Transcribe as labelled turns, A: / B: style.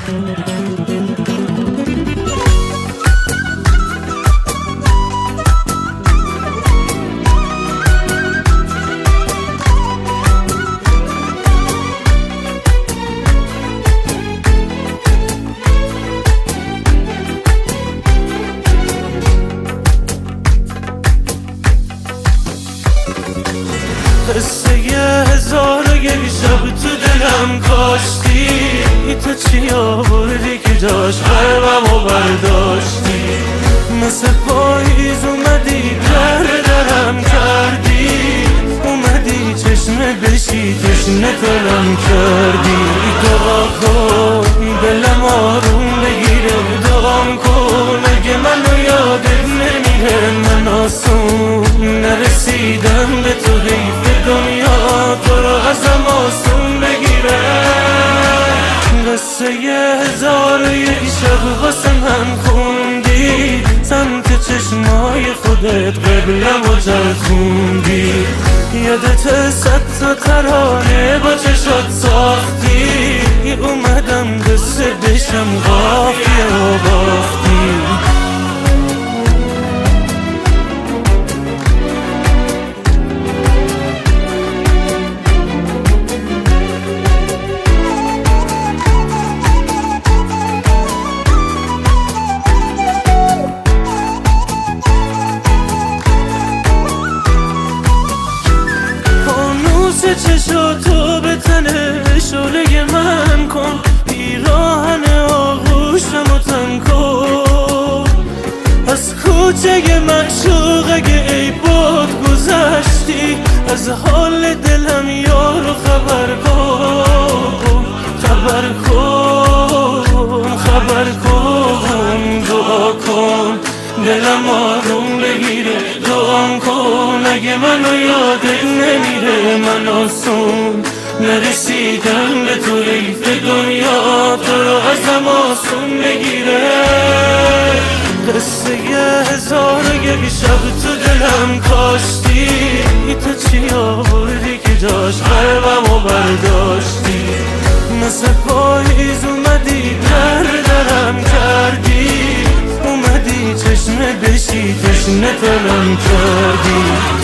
A: قصه 1001 شب تو دلم کاشتی، تو چی آوردی که جاش قلبمو برداشتی؟ مثل پاییز اومدی درم کردی، اومدی چشمه بشی تشنه تلم کردی. دعا کن دلم آروم بگیره، دعام کن اگه منو یادت نمیره. من آسون نرسیدم به تو، حیف دنیا تو رو ازم آسون بگیره. قصه 1001 شب واسه من خوندی، سمت چشمای خودت قبلم و چرخوندی. یادت 100 تا ترانه با چشات ساختی، اومدم قصه بشم قافیه و باختی. چشاتو به تنه شعله من کن، پیراهن آغوشمو تن کن. از کوچه معشوق اگه ای باد گذشتی، از حال دلم یارو خبر کن. خبر کن خبر کن، دعا کن دلم آروم بگیره. دعام کن اگه منو یادت نمیره. من آسون نرسیدم به تو، حیف دنیا تو رو ازم آسون بگیره. قصه 1001 شب تو دلم کاشتی، تو چی آوردی که جاش قلبمو برداشتی؟ مثل پاییز اومدی درم کردی، اومدی چشمه بشی تشنه تلم کردی.